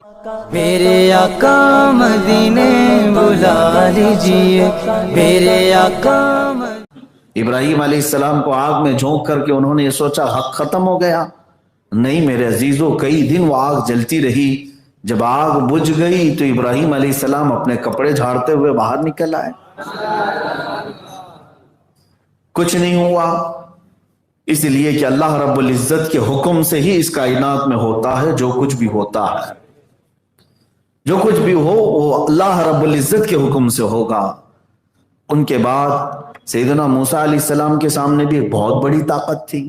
میرے آقا مدینے بلا لیجئے، میرے آقا ابراہیم علیہ السلام کو آگ میں جھونک کر کے انہوں نے یہ سوچا حق ختم ہو گیا؟ نہیں میرے عزیزوں، کئی دن وہ آگ جلتی رہی۔ جب آگ بجھ گئی تو ابراہیم علیہ السلام اپنے کپڑے جھاڑتے ہوئے باہر نکل آئے۔ کچھ نہیں ہوا، اس لیے کہ اللہ رب العزت کے حکم سے ہی اس کائنات میں ہوتا ہے جو کچھ بھی ہوتا ہے۔ جو کچھ بھی ہو وہ اللہ رب العزت کے حکم سے ہوگا۔ ان کے بعد سیدنا موسیٰ علیہ السلام کے سامنے بھی ایک بہت بڑی طاقت تھی۔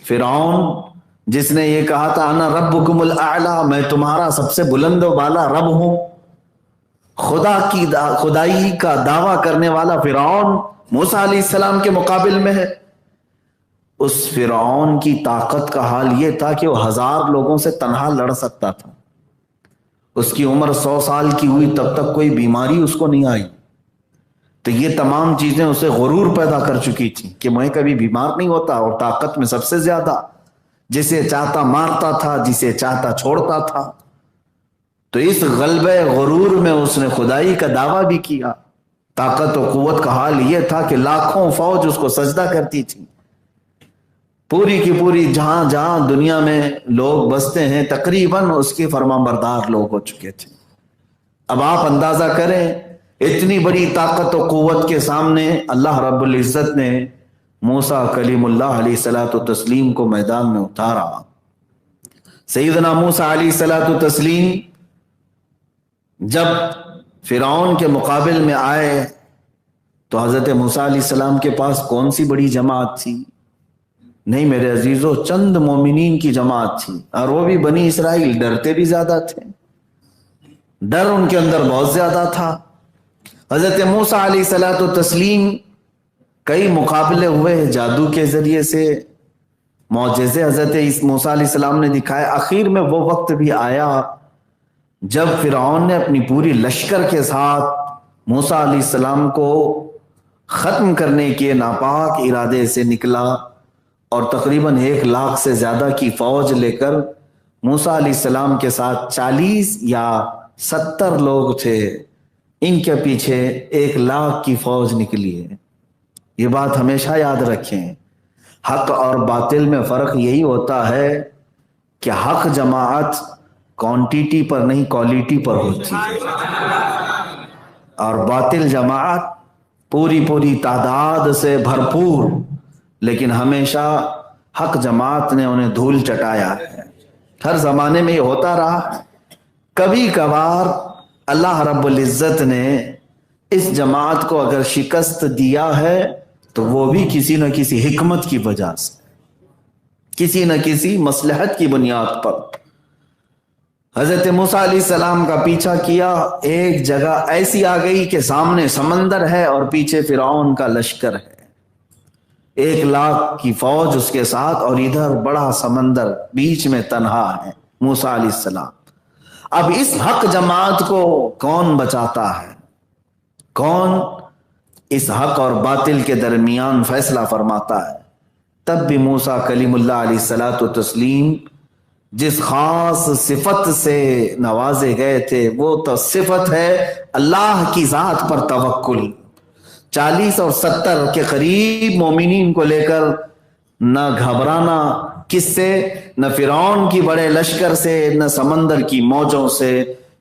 فرعون جس نے یہ کہا تھا انا ربکم الاعلی، میں تمہارا سب سے بلند و بالا رب ہوں، خدائی کا دعویٰ کرنے والا فرعون موسیٰ علیہ السلام کے مقابل میں ہے۔ اس فرعون کی طاقت کا حال یہ تھا کہ وہ 1000 لوگوں سے تنہا لڑ سکتا تھا۔ اس کی عمر 100 سال کی ہوئی تب تک کوئی بیماری اس کو نہیں آئی۔ تو یہ تمام چیزیں اسے غرور پیدا کر چکی تھی کہ میں کبھی بیمار نہیں ہوتا، اور طاقت میں سب سے زیادہ، جسے چاہتا مارتا تھا، جسے چاہتا چھوڑتا تھا۔ تو اس غلبہ غرور میں اس نے خدائی کا دعویٰ بھی کیا۔ طاقت و قوت کا حال یہ تھا کہ لاکھوں فوج اس کو سجدہ کرتی تھی۔ پوری کی پوری جہاں جہاں دنیا میں لوگ بستے ہیں تقریباً اس کے فرمانبردار لوگ ہو چکے تھے۔ اب آپ اندازہ کریں اتنی بڑی طاقت و قوت کے سامنے اللہ رب العزت نے موسیٰ کلیم اللہ علیہ الصلوۃ والتسلیم کو میدان میں اتارا۔ سیدنا موسیٰ علیہ الصلوۃ والتسلیم جب فرعون کے مقابل میں آئے تو حضرت موسیٰ علیہ السلام کے پاس کون سی بڑی جماعت تھی؟ نہیں میرے عزیزو، چند مومنین کی جماعت تھی، اور وہ بھی بنی اسرائیل، ڈرتے بھی زیادہ تھے، ڈر ان کے اندر بہت زیادہ تھا۔ حضرت موسیٰ علیہ الصلوۃ والتسلیم کئی مقابلے ہوئے جادو کے ذریعے سے، معجزے حضرت موسیٰ علیہ السلام نے دکھائے۔ آخر میں وہ وقت بھی آیا جب فرعون نے اپنی پوری لشکر کے ساتھ موسیٰ علیہ السلام کو ختم کرنے کے ناپاک ارادے سے نکلا، اور تقریباً 1 لاکھ سے زیادہ کی فوج لے کر موسیٰ علیہ السلام کے ساتھ 40 یا 70 لوگ تھے، ان کے پیچھے 1 لاکھ کی فوج نکلی ہے۔ یہ بات ہمیشہ یاد رکھیں، حق اور باطل میں فرق یہی ہوتا ہے کہ حق جماعت کوانٹیٹی پر نہیں کوالٹی پر ہوتی ہے، اور باطل جماعت پوری تعداد سے بھرپور، لیکن ہمیشہ حق جماعت نے انہیں دھول چٹایا ہے۔ ہر زمانے میں یہ ہوتا رہا۔ کبھی کبھار اللہ رب العزت نے اس جماعت کو اگر شکست دیا ہے تو وہ بھی کسی نہ کسی حکمت کی وجہ سے، کسی نہ کسی مصلحت کی بنیاد پر۔ حضرت موسیٰ علیہ السلام کا پیچھا کیا، ایک جگہ ایسی آ گئی کہ سامنے سمندر ہے اور پیچھے فرعون کا لشکر ہے، 1 لاکھ کی فوج اس کے ساتھ، اور ادھر بڑا سمندر، بیچ میں تنہا ہے موسیٰ علیہ السلام۔ اب اس حق جماعت کو کون بچاتا ہے؟ کون اس حق اور باطل کے درمیان فیصلہ فرماتا ہے؟ تب بھی موسیٰ کلیم اللہ علیہ الصلوۃ والتسلیم جس خاص صفت سے نوازے گئے تھے، وہ تو صفت ہے اللہ کی ذات پر توکل۔ 40 اور 70 کے قریب مومنین کو لے کر نہ گھبرانا کس سے؟ نہ فرعون کی بڑے لشکر سے، نہ سمندر کی موجوں سے،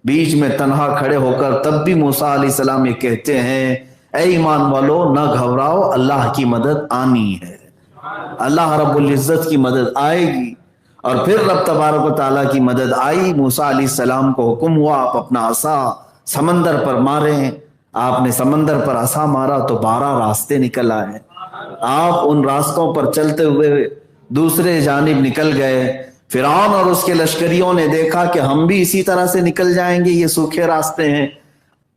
بیچ میں تنہا کھڑے ہو کر تب بھی موسیٰ علیہ السلام یہ کہتے ہیں اے ایمان والو نہ گھبراؤ، اللہ کی مدد آنی ہے، اللہ رب العزت کی مدد آئے گی۔ اور پھر رب تبارک و تعالیٰ کی مدد آئی۔ موسیٰ علیہ السلام کو حکم ہوا آپ اپنا عصا سمندر پر ماریں۔ آپ نے سمندر پر عصا مارا تو 12 راستے نکل آئے۔ آپ ان راستوں پر چلتے ہوئے دوسرے جانب نکل گئے۔ فرعون اور اس کے لشکریوں نے دیکھا کہ ہم بھی اسی طرح سے نکل جائیں گے، یہ سوکھے راستے ہیں۔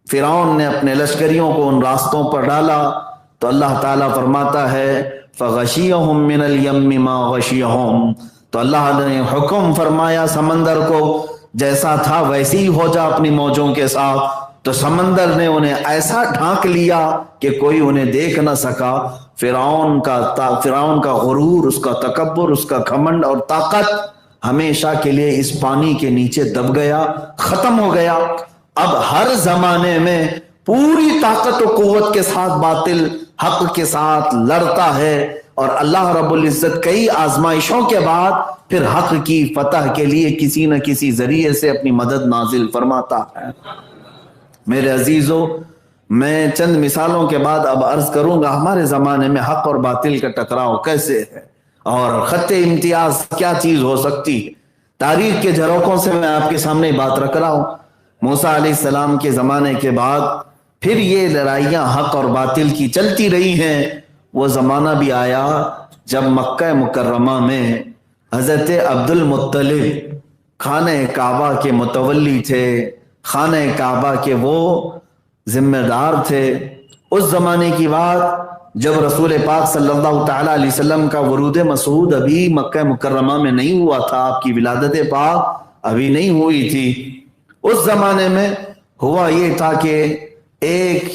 فرعون نے اپنے لشکریوں کو ان راستوں پر ڈالا تو اللہ تعالیٰ فرماتا ہے فَغَشِيَهُم مِّنَ الْيَمِّ مَا غَشِيَهُم، تو اللہ نے حکم فرمایا سمندر کو جیسا تھا ویسے ہی ہو جا اپنی موجوں کے ساتھ۔ تو سمندر نے انہیں ایسا ڈھانک لیا کہ کوئی انہیں دیکھ نہ سکا۔ فرعون کا غرور، اس کا تکبر، اس کا گھمنڈ اور طاقت ہمیشہ کے لیے اس پانی کے نیچے دب گیا، ختم ہو گیا۔ اب ہر زمانے میں پوری طاقت و قوت کے ساتھ باطل حق کے ساتھ لڑتا ہے، اور اللہ رب العزت کئی آزمائشوں کے بعد پھر حق کی فتح کے لیے کسی نہ کسی ذریعے سے اپنی مدد نازل فرماتا ہے۔ میرے عزیزو، میں چند مثالوں کے بعد اب عرض کروں گا ہمارے زمانے میں حق اور باطل کا ٹکراؤ کیسے ہے اور خط امتیاز کیا چیز ہو سکتی ہے۔ تاریخ کے جھروکوں سے میں آپ کے سامنے بات رکھ رہا ہوں۔ موسیٰ علیہ السلام کے زمانے کے بعد پھر یہ لڑائیاں حق اور باطل کی چلتی رہی ہیں۔ وہ زمانہ بھی آیا جب مکہ مکرمہ میں حضرت عبد المطلب خانہ کعبہ کے متولی تھے، خانہ کعبہ کے وہ ذمہ دار تھے۔ اس زمانے کی بات جب رسول پاک صلی اللہ تعالی علیہ وسلم کا ورود مسعود ابھی مکہ مکرمہ میں نہیں ہوا تھا، آپ کی ولادت پاک ابھی نہیں ہوئی تھی۔ اس زمانے میں ہوا یہ تھا کہ ایک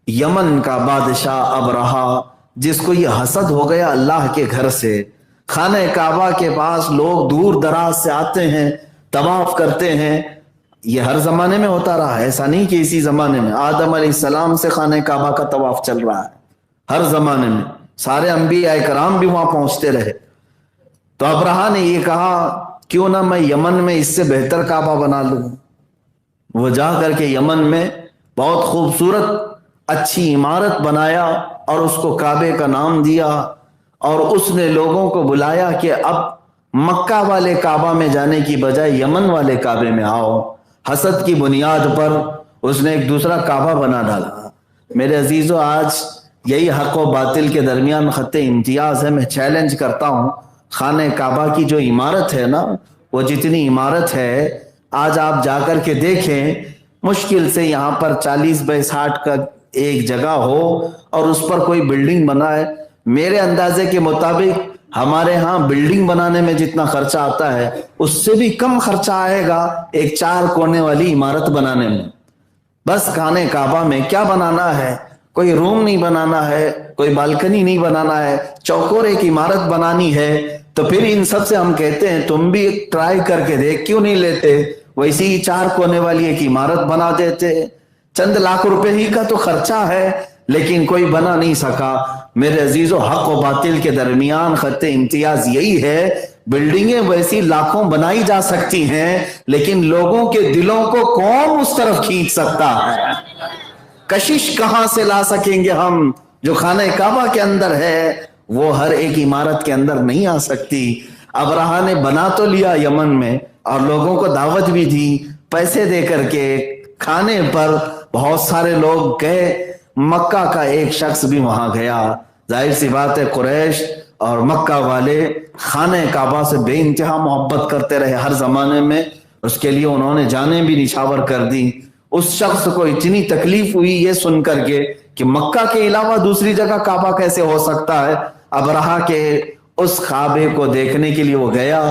یمن کا بادشاہ ابرہا، جس کو یہ حسد ہو گیا اللہ کے گھر سے، خانہ کعبہ کے پاس لوگ دور دراز سے آتے ہیں، طواف کرتے ہیں۔ یہ ہر زمانے میں ہوتا رہا ہے، ایسا نہیں کہ اسی زمانے میں۔ آدم علیہ السلام سے خانہ کعبہ کا طواف چل رہا ہے ہر زمانے میں، سارے انبیاء کرام بھی وہاں پہنچتے رہے۔ تو ابرہا نے یہ کہا کیوں نہ میں یمن میں اس سے بہتر کعبہ بنا لوں۔ وہ جا کر کے یمن میں بہت خوبصورت اچھی عمارت بنایا اور اس کو کعبے کا نام دیا، اور اس نے لوگوں کو بلایا کہ اب مکہ والے کعبہ میں جانے کی بجائے یمن والے کعبے میں آؤ۔ حسد کی بنیاد پر اس نے ایک دوسرا کعبہ بنا ڈالا۔ میرے عزیزو، آج یہی حق و باطل کے درمیان خط امتیاز ہے۔ میں چیلنج کرتا ہوں، خانہ کعبہ کی جو عمارت ہے نا، وہ جتنی عمارت ہے آج آپ جا کر کے دیکھیں، مشکل سے یہاں پر 40x60 کا ایک جگہ ہو اور اس پر کوئی بلڈنگ بنا ہے۔ میرے اندازے کے مطابق ہمارے ہاں بلڈنگ بنانے میں جتنا خرچہ آتا ہے اس سے بھی کم خرچہ آئے گا ایک 4 کونے والی عمارت بنانے میں۔ بس خانہ کعبہ میں کیا بنانا ہے؟ کوئی روم نہیں بنانا ہے، کوئی بالکنی نہیں بنانا ہے، چوکور ایک عمارت بنانی ہے۔ تو پھر ان سب سے ہم کہتے ہیں تم بھی ٹرائی کر کے دیکھ، کیوں نہیں لیتے؟ ویسی ہی 4 کونے والی ایک عمارت بنا دیتے۔ چند لاکھ روپے ہی کا تو خرچہ ہے، لیکن کوئی بنا نہیں سکا۔ میرے عزیزو، حق و باطل کے درمیان خط امتیاز یہی ہے، بلڈنگیں ویسی لاکھوں بنائی جا سکتی ہیں، لیکن لوگوں کے دلوں کو کون اس طرف کھینچ سکتا ہے؟ کشش کہاں سے لا سکیں گے ہم؟ جو خانہ کعبہ کے اندر ہے وہ ہر ایک عمارت کے اندر نہیں آ سکتی۔ ابرہا نے بنا تو لیا یمن میں، اور لوگوں کو دعوت بھی دی پیسے دے کر کے، کھانے پر بہت سارے لوگ گئے۔ مکہ کا ایک شخص بھی وہاں گیا۔ ظاہر سی بات ہے قریش اور مکہ والے خانہ کعبہ سے بے انتہا محبت کرتے رہے ہر زمانے میں، اس کے لیے انہوں نے جانیں بھی نچھاور کر دی۔ اس شخص کو اتنی تکلیف ہوئی یہ سن کر کے کہ مکہ کے علاوہ دوسری جگہ کعبہ کیسے ہو سکتا ہے۔ ابرہا کے اس کعبے کو دیکھنے کے لیے وہ گیا،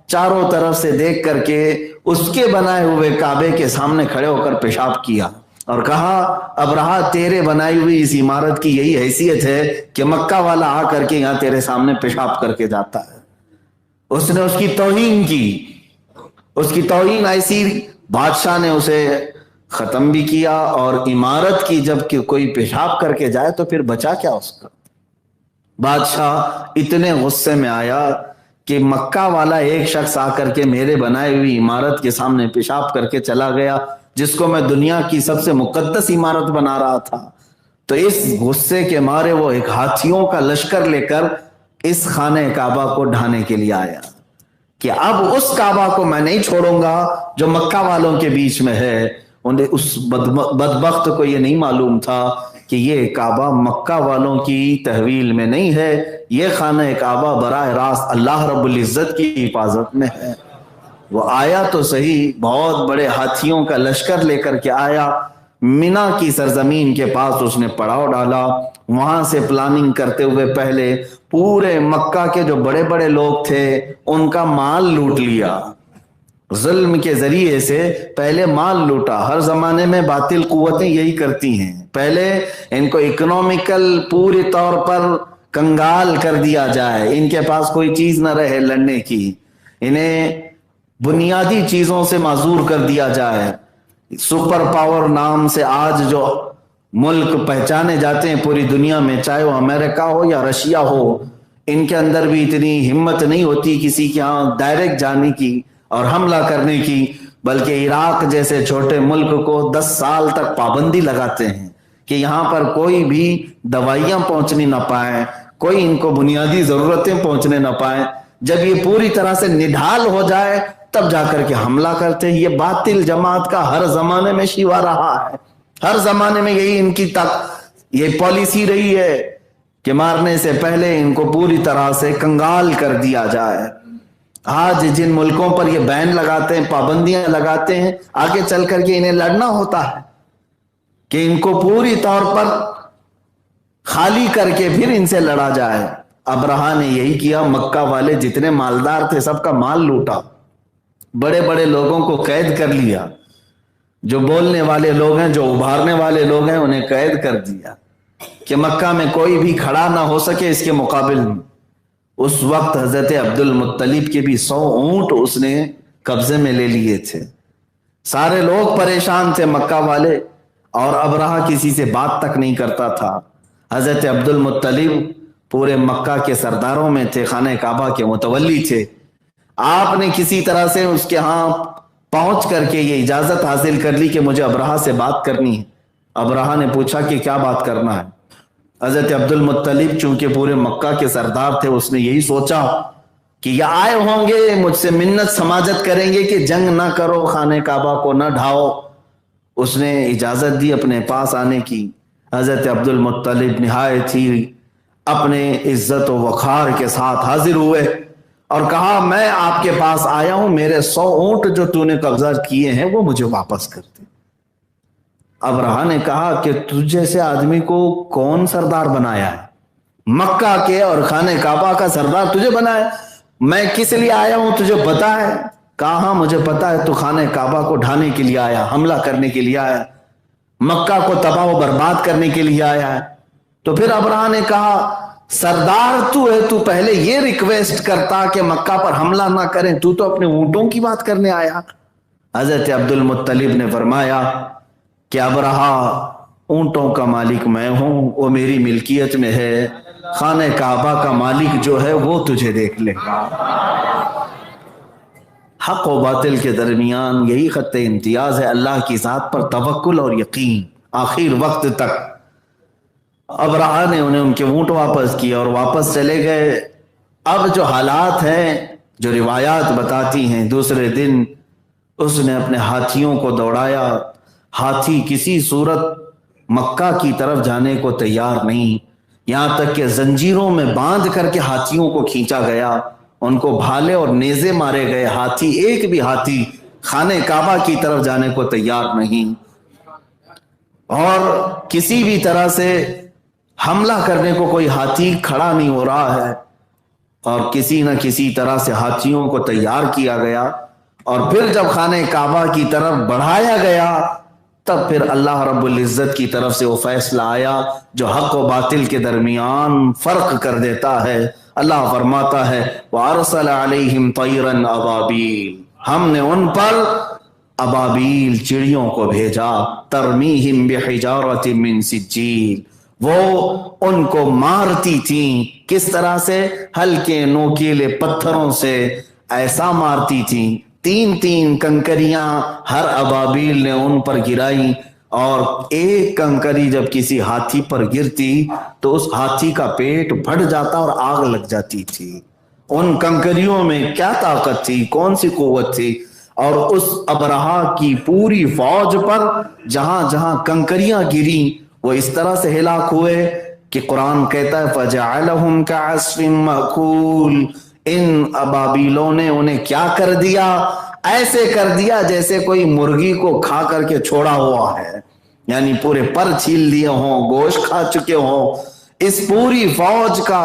چاروں طرف سے دیکھ کر کے اس کے بنائے ہوئے کعبے کے سامنے کھڑے ہو کر پیشاب کیا اور کہا ابرہا تیرے بنائی ہوئی اس عمارت کی یہی حیثیت ہے کہ مکہ والا آ کر کے یہاں تیرے سامنے پیشاب کر کے جاتا ہے۔ اس نے اس کی توہین کی، اس کی توہین ایسی، بادشاہ نے اسے ختم بھی کیا، اور عمارت کی جب کہ کوئی پیشاب کر کے جائے تو پھر بچا کیا اس کا؟ بادشاہ اتنے غصے میں آیا کہ مکہ والا ایک شخص آ کر کے میرے بنائی ہوئی عمارت کے سامنے پیشاب کر کے چلا گیا، جس کو میں دنیا کی سب سے مقدس عمارت بنا رہا تھا۔ تو اس غصے کے مارے وہ ایک ہاتھیوں کا لشکر لے کر اس خانہ کعبہ کو ڈھانے کے لیے آیا کہ اب اس کعبہ کو میں نہیں چھوڑوں گا جو مکہ والوں کے بیچ میں ہے۔ انہیں اس بدبخت کو یہ نہیں معلوم تھا کہ یہ کعبہ مکہ والوں کی تحویل میں نہیں ہے، یہ خانہ کعبہ براہ راست اللہ رب العزت کی حفاظت میں ہے۔ وہ آیا تو صحیح، بہت بڑے ہاتھیوں کا لشکر لے کر کے آیا، مینا کی سرزمین کے پاس اس نے پڑاؤ ڈالا۔ وہاں سے پلاننگ کرتے ہوئے پہلے پورے مکہ کے جو بڑے بڑے لوگ تھے ان کا مال لوٹ لیا، ظلم کے ذریعے سے پہلے مال لوٹا۔ ہر زمانے میں باطل قوتیں یہی کرتی ہیں، پہلے ان کو اکنومیکل پوری طور پر کنگال کر دیا جائے، ان کے پاس کوئی چیز نہ رہے لڑنے کی، انہیں بنیادی چیزوں سے معذور کر دیا جائے. سپر پاور نام سے آج جو ملک پہچانے جاتے ہیں پوری دنیا میں، چاہے وہ امریکہ ہو یا رشیا ہو، ان کے اندر بھی اتنی ہمت نہیں ہوتی کسی کے ہاں ڈائریکٹ جانے کی اور حملہ کرنے کی، بلکہ عراق جیسے چھوٹے ملک کو 10 سال تک پابندی لگاتے ہیں کہ یہاں پر کوئی بھی دوائیاں پہنچنی نہ پائیں، کوئی ان کو بنیادی ضرورتیں پہنچنے نہ پائیں. جب یہ پوری طرح سے نڈھال ہو جائے تب جا کر کے حملہ کرتے ہیں. یہ باطل جماعت کا ہر زمانے میں شیوا رہا ہے، ہر زمانے میں یہی ان کی یہ پالیسی رہی ہے کہ مارنے سے پہلے ان کو پوری طرح سے کنگال کر دیا جائے. آج جن ملکوں پر یہ بین لگاتے ہیں، پابندیاں لگاتے ہیں، آگے چل کر کے انہیں لڑنا ہوتا ہے کہ ان کو پوری طور پر خالی کر کے پھر ان سے لڑا جائے. ابرہا نے یہی کیا، مکہ والے جتنے مالدار تھے سب کا مال لوٹا، بڑے بڑے لوگوں کو قید کر لیا، جو بولنے والے لوگ ہیں، جو ابھارنے والے لوگ ہیں، انہیں قید کر دیا کہ مکہ میں کوئی بھی کھڑا نہ ہو سکے اس کے مقابل میں. اس وقت حضرت عبد المطلب کے بھی 100 اونٹ اس نے قبضے میں لے لیے تھے. سارے لوگ پریشان تھے مکہ والے، اور ابرہا کسی سے بات تک نہیں کرتا تھا. حضرت عبد المطلب پورے مکہ کے سرداروں میں تھے، خانہ کعبہ کے متولی تھے. آپ نے کسی طرح سے اس کے ہاں پہنچ کر کے یہ اجازت حاصل کر لی کہ مجھے ابرہا سے بات کرنی ہے. ابرہا نے پوچھا کہ کیا بات کرنا ہے؟ حضرت عبد المطلب چونکہ پورے مکہ کے سردار تھے، اس نے یہی سوچا کہ یہ آئے ہوں گے مجھ سے منت سماجت کریں گے کہ جنگ نہ کرو، خانہ کعبہ کو نہ ڈھاؤ. اس نے اجازت دی اپنے پاس آنے کی. حضرت عبد المطلب نہایت ہی اپنے عزت و وقار کے ساتھ حاضر ہوئے اور کہا، میں آپ کے پاس آیا ہوں، میرے 100 اونٹ جو تو نے قبضہ کیے ہیں وہ مجھے واپس کر دے. ابرہا نے کہا کہ تجھ جیسے آدمی کو کون سردار بنایا ہے؟ مکہ کے اور خانہ کعبہ کا سردار تجھے بنایا؟ میں کس لیے آیا ہوں تجھے پتا ہے؟ کہا ہاں مجھے پتا ہے، تو خانہ کعبہ کو ڈھانے کے لیے آیا، حملہ کرنے کے لیے آیا، مکہ کو تباہ و برباد کرنے کے لیے آیا ہے. تو پھر ابرہا نے کہا، سردار تو ہے، تو پہلے یہ ریکویسٹ کرتا کہ مکہ پر حملہ نہ کریں، تو اپنے اونٹوں کی بات کرنے آیا. حضرت عبد المطلب نے فرمایا کہ ابرہا، اونٹوں کا مالک میں ہوں، وہ میری ملکیت میں ہے، خانہ کعبہ کا مالک جو ہے وہ تجھے دیکھ لے گا. حق و باطل کے درمیان یہی خط امتیاز ہے، اللہ کی ذات پر توکل اور یقین آخر وقت تک. ابرہا نے انہیں ان کے اونٹ واپس کیے اور واپس چلے گئے. اب جو حالات ہیں، جو روایات بتاتی ہیں، دوسرے دن اس نے اپنے ہاتھیوں کو دوڑایا. ہاتھی کسی صورت مکہ کی طرف جانے کو تیار نہیں، یہاں تک کہ زنجیروں میں باندھ کر کے ہاتھیوں کو کھینچا گیا، ان کو بھالے اور نیزے مارے گئے. ہاتھی، ایک بھی ہاتھی خانہ کعبہ کی طرف جانے کو تیار نہیں، اور کسی بھی طرح سے حملہ کرنے کو کوئی ہاتھی کھڑا نہیں ہو رہا ہے. اور کسی نہ کسی طرح سے ہاتھیوں کو تیار کیا گیا، اور پھر جب خانہ کعبہ کی طرف بڑھایا گیا تب پھر اللہ رب العزت کی طرف سے وہ فیصلہ آیا جو حق و باطل کے درمیان فرق کر دیتا ہے. اللہ فرماتا ہے، وَأَرْسَلَ عَلَيْهِمْ طَيْرًا أَبَابِيلَ، ہم نے ان پر ابابیل چڑیوں کو بھیجا، ترمیہم بحجارۃ من سجیل، وہ ان کو مارتی تھیں. کس طرح سے؟ ہلکے نوکیلے پتھروں سے ایسا مارتی تھیں. 3 کنکریاں ہر ابابیل نے ان پر گرائی، اور ایک کنکری جب کسی ہاتھی پر گرتی تو اس ہاتھی کا پیٹ پھٹ جاتا اور آگ لگ جاتی تھی. ان کنکریوں میں کیا طاقت تھی، کون سی قوت تھی. اور اس ابرہا کی پوری فوج پر جہاں جہاں کنکریاں گری وہ اس طرح سے ہلاک ہوئے کہ قرآن کہتا ہے فَجَعَلَهُمْ كَعَصْفٍ مَأْكُولٍ، ان ابابیلوں نے انہیں کیا کر دیا؟ ایسے کر دیا جیسے کوئی مرغی کو کھا کر کے چھوڑا ہوا ہے، یعنی پورے پر چھیل دیے ہوں، گوشت کھا چکے ہوں. اس پوری فوج کا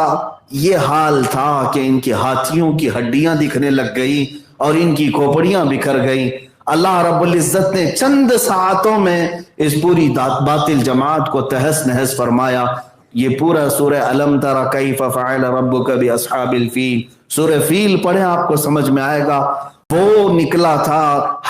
یہ حال تھا کہ ان کی ہاتھیوں کی ہڈیاں دکھنے لگ گئی اور ان کی کھوپڑیاں بکھر گئی. اللہ رب العزت نے چند ساعتوں میں اس پوری باطل جماعت کو تہس نہس فرمایا. یہ پورا سورہ الم تر کیف فعل ربک باصحاب الفیل، سورہ فیل پڑھیں آپ کو سمجھ میں آئے گا. وہ نکلا تھا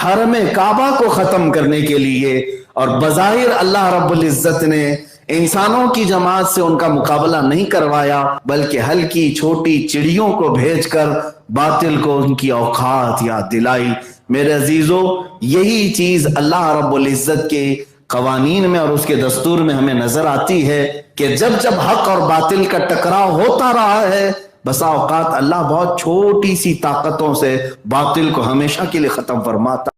حرم کعبہ کو ختم کرنے کے لیے، اور بظاہر اللہ رب العزت نے انسانوں کی جماعت سے ان کا مقابلہ نہیں کروایا، بلکہ ہلکی چھوٹی چڑیوں کو بھیج کر باطل کو ان کی اوقات یاد دلائی۔ میرے عزیزو، یہی چیز اللہ رب العزت کے قوانین میں اور اس کے دستور میں ہمیں نظر آتی ہے کہ جب جب حق اور باطل کا ٹکراؤ ہوتا رہا ہے، بسا اوقات اللہ بہت چھوٹی سی طاقتوں سے باطل کو ہمیشہ کے لیے ختم فرماتا